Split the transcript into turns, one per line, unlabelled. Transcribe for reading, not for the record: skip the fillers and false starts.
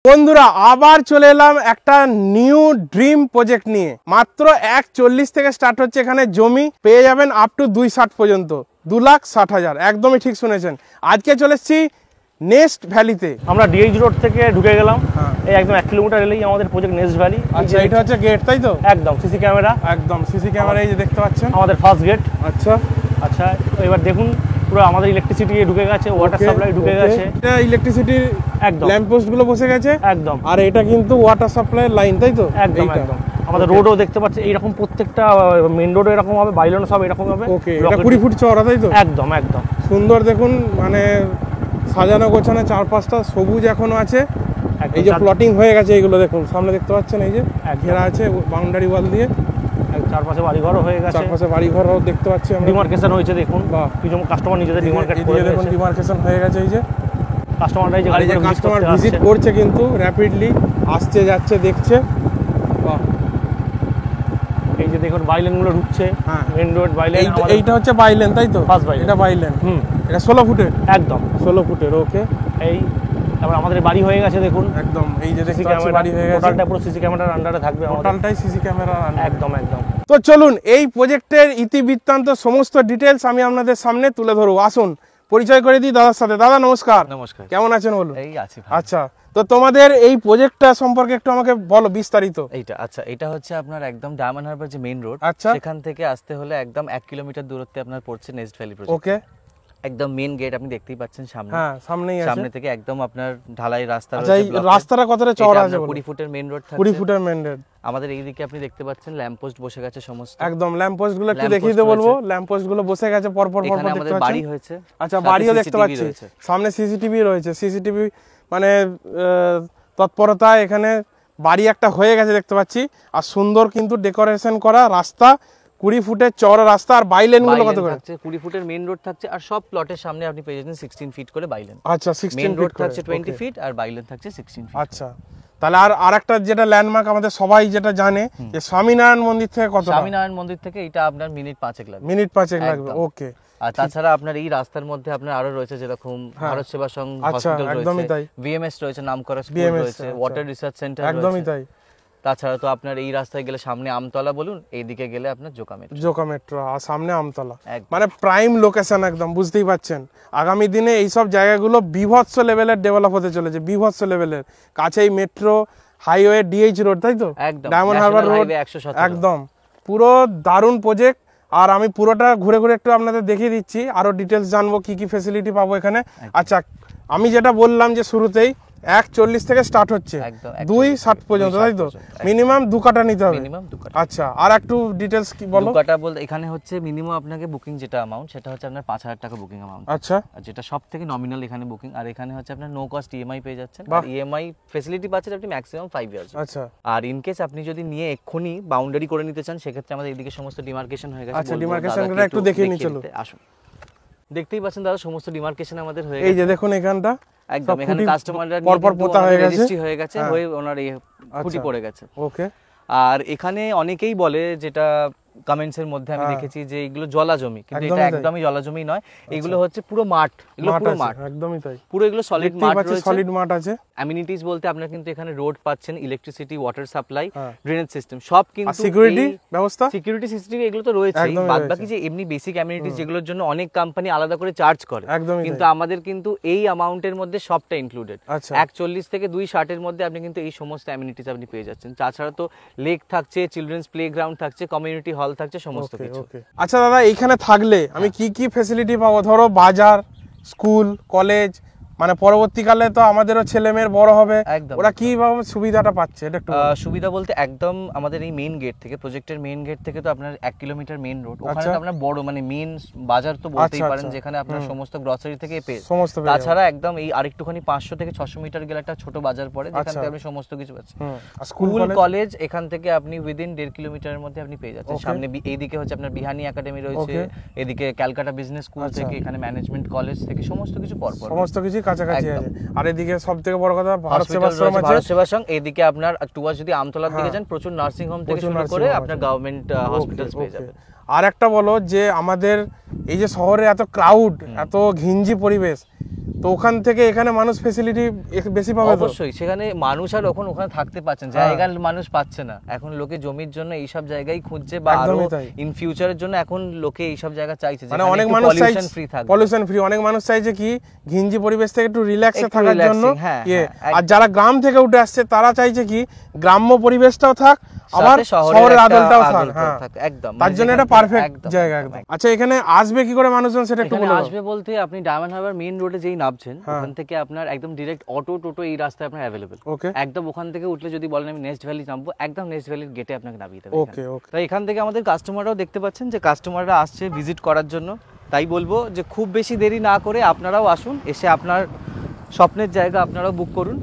বন্ধুরা আবার চলে এলাম একটা নিউ ড্রিম প্রজেক্ট নিয়ে। মাত্র 140 থেকে স্টার্ট হচ্ছে এখানে জমি, পেয়ে যাবেন আপ টু 260 পর্যন্ত, 2,60,000। একদমই ঠিক শুনেছেন। আজকে চলে এসেছি নেস্ট ভ্যালিতে।
আমরা ডিএইচ রোড থেকে ঢুকে গেলাম, এই একদম 1 কিলোমিটার এলেই আমাদের প্রজেক্ট নেস্ট ভ্যালি।
আচ্ছা, এটা হচ্ছে গেট, তাই তো?
একদম সিসি ক্যামেরা,
একদম সিসি ক্যামেরা, এই যে দেখতে পাচ্ছেন
আমাদের ফার্স্ট গেট।
আচ্ছা
আচ্ছা, এবার দেখুন পুরো আমাদের ইলেকট্রিসিটি ঢুকে গেছে, ওয়াটার সাপ্লাই ঢুকে গেছে,
এটা ইলেকট্রিসিটির
একদম
ল্যাম্প পোস্ট গুলো বসে গেছে
একদম।
আর এটা কিন্তু ওয়াটার সাপ্লাই লাইন, তাই তো?
একদম একদম। আমাদের রোডও দেখতে পাচ্ছি এইরকম, প্রত্যেকটা মেইন রোড এরকম হবে, বাইলন সব এরকম হবে।
ওকে, এটা 20 ফুট চওড়া, তাই তো?
একদম একদম।
সুন্দর দেখুন, মানে সাজানো গোছানো, চারপাশটা সবুজ এখনো আছে। এই যে প্লটিং হয়ে গেছে, এইগুলো দেখুন সামনে দেখতে পাচ্ছেন, এই যে ঘেরা আছে বাউন্ডারি ওয়াল দিয়ে,
চারপাশে বাড়িঘরও হয়ে গেছে,
চারপাশে বাড়িঘরও দেখতে পাচ্ছি আমরা।
ডিমার্কেশন হয়েছে দেখুন, কিছু কাস্টমার নিজেদের ডিমার্কেট করে
দেখুন, ডিমার্কেশন হয়ে গেছে। এই যে
কাস্টমাররাই যে
কাস্টমার ভিজিট করছে, কিন্তু র্যাপিডলি আসছে যাচ্ছে দেখছে। বাহ,
এই যে দেখুন বাইলেন গুলো ঢুকছে, মেইন রোড বাইলেন।
এইটা হচ্ছে বাইলেন, তাই তো?
ফার্স্ট বাইলেন,
এটা বাইলেন। এটা 16 ফুটের,
একদম
16 ফুটের। ওকে,
এই তারপর আমাদের বাড়ি হয়ে গেছে দেখুন,
একদম এই যে দেখতে পাচ্ছি বাড়ি হয়ে গেছে।
টোটালটা পুরো সিসি ক্যামেরার আন্ডারে থাকবে,
টোটালটাই সিসি ক্যামেরা
একদম একদম।
তো চলুন এই প্রজেক্টের ইতিবৃত্তান্ত সমস্ত ডিটেলস আমি আপনাদের সামনে তুলে ধরবো। আসুন পরিচয় করে দিই দাদার সাথে। দাদা নমস্কার।
নমস্কার,
কেমন আছেন বলুন?
এই আছি।
আচ্ছা, তো তোমাদের এই প্রজেক্টটা সম্পর্কে একটু আমাকে বলো বিস্তারিত।
আচ্ছা, এটা হচ্ছে আপনার একদম ডায়মন্ড হারবার যে মেইন রোড, সেখান থেকে আসতে হলে একদম 1 কিলোমিটার দূরত্বে আপনার পড়ছে নেস্ট ভ্যালি প্রজেক্ট।
ওকে,
একদম মেইন গেট আপনি দেখতেই পাচ্ছেন সামনে।
হ্যাঁ, সামনেই আছে।
সামনে থেকে একদম আপনার ঢালাই রাস্তা
রয়েছে। আচ্ছা, এই রাস্তাটা কতটা চওড়া আছে?
20 ফুটের মেইন রোড থাকে।
20 ফুটের মেইন রোড।
আমাদের এইদিকে আপনি দেখতে পাচ্ছেন ল্যাম্প পোস্ট বসে গেছে সমস্ত।
একদম ল্যাম্প পোস্ট গুলো একটু দেখিয়ে দিতে বলবো। ল্যাম্প পোস্ট গুলো বসে গেছে পর পর দেখতে পাচ্ছেন।
আমাদের বাড়ি হয়েছে।
আচ্ছা, বাড়িও দেখতে পাচ্ছি, সামনে সিসিটিভি রয়েছে। সিসিটিভি মানে তৎপরতা, এখানে বাড়ি একটা হয়ে গেছে দেখতে পাচ্ছি। আর সুন্দর কিন্তু ডেকোরেশন করা রাস্তা, 20 ফুটের চওড়া রাস্তা। আর বাইলেন গুলো কত করে?
20 ফুটের মেইন রোড থাকছে, আর সব প্লটের সামনে আপনি পেয়ে যাচ্ছেন 16 ফিট করে বাইলেন।
আচ্ছা, 16
রোড থাকছে 20 ফিট আর বাইলেন থাকছে 16 ফিট।
আচ্ছা, তাহলে আর একটা যেটা ল্যান্ডমার্ক আমাদের সবাই যেটা জানে যে স্বামীনারায়ণ মন্দির থেকে কত?
স্বামীনারায়ণ মন্দির থেকে এটা আপনার মিনিট 5 লাগবে।
মিনিট 5 লাগবে। ওকে।
আর তাছাড়া আপনার এই রাস্তার মধ্যে আপনার আরো রয়েছে, যেরকম ভারত সেবা সংঘ হসপিটাল রয়েছে, ভিএমএস রয়েছে, নামকরা স্কুল রয়েছে, ওয়াটার রিসার্চ সেন্টার রয়েছে।
একদমই তাই।
তাছাড়া তো আপনার এই রাস্তায় গেলে সামনে আমতলা বলুন, এইদিকে গেলে আপনার জোকা মেট্রো, আর সামনে আমতলা, মানে প্রাইম লোকেশন একদম, বুঝতেই পাচ্ছেন। আগামী দিনে এইসব জায়গাগুলো বিভৎস লেভেলের ডেভেলপ হতে চলেছে, বিভৎস লেভেলের। কাছেই মেট্রো, হাইওয়ে, ডিএইচ রোড, তাই তো? ডায়মন্ড হারবার রোড, একদম পুরো দারুণ প্রজেক্ট। আর আমি পুরোটা ঘুরে ঘুরে একটু আপনাদের দেখিয়ে দিচ্ছি, আরো ডিটেলস জানবো কি কি ফ্যাসিলিটি পাবো এখানে। আচ্ছা, আমি যেটা বললাম যে শুরুতেই 140 থেকে স্টার্ট হচ্ছে, 260 পর্যন্ত, তাই তো? মিনিমাম 2 কাটা নিতে হবে। আচ্ছা, আর একটু ডিটেলস কি বলো? 2 কাটা বলতে এখানে হচ্ছে মিনিমাম আপনাকে বুকিং যেটা অ্যামাউন্ট, সেটা হচ্ছে আপনার 5,000 টাকা বুকিং অ্যামাউন্ট।
আচ্ছা,
যেটা সব থেকে নমিনাল এখানে বুকিং। আর এখানে হচ্ছে আপনার নো কস্ট ইএমআই পেয়ে যাচ্ছেন, আর ইএমআই ফ্যাসিলিটি পাচ্ছেন আপনি ম্যাক্সিমাম 5 ইয়ার্স।
আচ্ছা,
আর ইন কেস আপনি যদি নিয়ে এক্ষুনি বাউন্ডারি করে নিতে চান, সেক্ষেত্রে আমাদের এদিকে সমস্ত ডিমার্কেশন হয়ে গেছে।
আচ্ছা, ডিমার্কেশনটা একটু দেখিয়ে নিই, চলো।
আসুন, দেখতেই পাচ্ছেন দাদা সমস্ত ডিমার্কেশন আমাদের হয়ে গেছে।
এই যে দেখুন এখানটা
একদম, এখানে কাস্টমাররা
পরপর পোতা হয়ে গেছে,
রেজিস্ট্রি হয়ে গেছে, হয়ে ওনার এই খুঁটি পড়ে গেছে।
ওকে।
আর এখানে অনেকেই বলে, যেটা কমেন্টস এর মধ্যে আমি দেখেছি, যে এগুলো জলা জমি, কিন্তু এটা একদমই জলা জমি নয়। এগুলো হচ্ছে পুরো মাঠ, এগুলো পুরো মাঠ,
একদমই তাই।
পুরো এগুলো সলিড মাঠ রয়েছে,
সলিড মাঠ আছে।
অ্যামিনিটিস বলতে আপনারা কিন্তু এখানে রোড পাচ্ছেন, electricity, water supply, drainage system, সব কিন্তু।
সিকিউরিটি ব্যবস্থা,
সিকিউরিটি সিসিটিভি এগুলো তো রয়েছেই, বাদ বাকি যে এমনি বেসিক অ্যামিনিটিস যেগুলোর জন্য অনেক কোম্পানি আলাদা করে চার্জ করে, কিন্তু আমাদের কিন্তু এই অ্যামাউন্টের মধ্যে সবটা ইনক্লুডেড। 140 থেকে 260 এর মধ্যে আপনি কিন্তু এই সমস্ত অ্যামিনিটিস আপনি পেয়ে যাচ্ছেন। তাছাড়া তো লেক থাকছে, চিলড্রেন্স প্লেগ্রাউন্ড থাকছে, কমিউনিটি হল থাকছে, সমস্ত কিছু।
আচ্ছা দাদা, এইখানে থাকলে আমি কি কি ফ্যাসিলিটি পাবো? ধরো বাজার, স্কুল, কলেজ, মানে পরবর্তীকালে তো আমাদেরও ছেলে মেয়ের বড় হবে, ওরা কিভাবে সুবিধাটা পাচ্ছে এটা একটু?
সুবিধা বলতে একদম আমাদের এই মেইন গেট থেকে, প্রজেক্টের মেইন গেট থেকে তো আপনার 1 কিলোমিটার মেইন রোড, ওখানে তো আপনার বড় মানে মেইন বাজার তো বলতেই পারেন, যেখানে আপনার সমস্ত গ্রসারি থেকে পেয়ে। তাছাড়া একদম এই আরেকটুখানি 500 থেকে 600 মিটার গেলে একটা ছোট বাজার পড়ে, যেখান থেকে আপনি সমস্ত কিছু পাচ্ছেন। স্কুল, কলেজ এখান থেকে আপনি উইদিন 1.5 কিলোমিটারের মধ্যে আপনি পেয়ে যাচ্ছেন। সামনে এইদিকে হচ্ছে আপনার বিহানি একাডেমি রয়েছে, এদিকে ক্যালকাটা বিজনেস স্কুল থেকে, এখানে ম্যানেজমেন্ট কলেজ থেকে, সমস্ত কিছু পরপর, সমস্ত কিছু কাছাকাছি আছে। আর এদিকে সবথেকে বড় কথা ভারত সেবাশ্রম আছে, ভারত সেবাশ্রম। এদিকে আপনার টুয়ার্স যদি আমতলার দিকে যান, প্রচুর নার্সিং হোম থেকে শুরু করে আপনার গভর্নমেন্ট হসপিটালস পেয়ে যাবেন।
আর একটা বলো যে আমাদের এই যে শহরে এত ক্রাউড, এত ঘিঞ্জি পরিবেশ, তো ওখান থেকে এখানে মানুষ ফেসিলিটি বেশি পাবে।
অবশ্যই সেখানে মানুষ আর ওখানে থাকতে পাচ্ছেন, জায়গার মানুষ পাচ্ছে না, এখন লোকে জমির জন্য এইসব জায়গায় খুঁজছে, বা আরো ইন ফিউচারের জন্য এখন লোকে এইসব জায়গা চাইছে,
মানে অনেক মানুষ চাইছে পলিউশন ফ্রি, অনেক মানুষ চাইছে কি ঘিঞ্জি পরিবেশ থেকে একটু রিল্যাক্সে থাকার জন্য। আর যারা গ্রাম থেকে উঠে আসছে তারা চাইছে কি গ্রাম্য পরিবেশটাও থাক, আবার শহরের আদলটাও থাক। হ্যাঁ, একদম, তার জন্য এটা পারফেক্ট জায়গা একদম। আচ্ছা, এখানে আসবে কি করে মানুষজন সেটা একটু বলুন।
আসবে বলতে আপনি ডায়মন্ড হারবার মেইন রোডে যেই নামছেন, ওখান থেকে আপনার একদম ডাইরেক্ট অটো টোটো এই রাস্তায় আপনার अवेलेबल। একদম ওখান থেকে উঠলে যদি বলেন আমি নেক্সট ভ্যালি নামবো, একদম নেক্সট ভ্যালির গেটে আপনাকে নামিয়ে দেবে।
ওকে ওকে।
তো এখান থেকে আমাদের কাস্টমাররাও দেখতে পাচ্ছেন যে কাস্টমাররা আসছে ভিজিট করার জন্য। তাই বলবো যে খুব বেশি দেরি না করে আপনারাও আসুন, এসে আপনার স্বপ্নের জায়গা আপনারাও বুক করুন।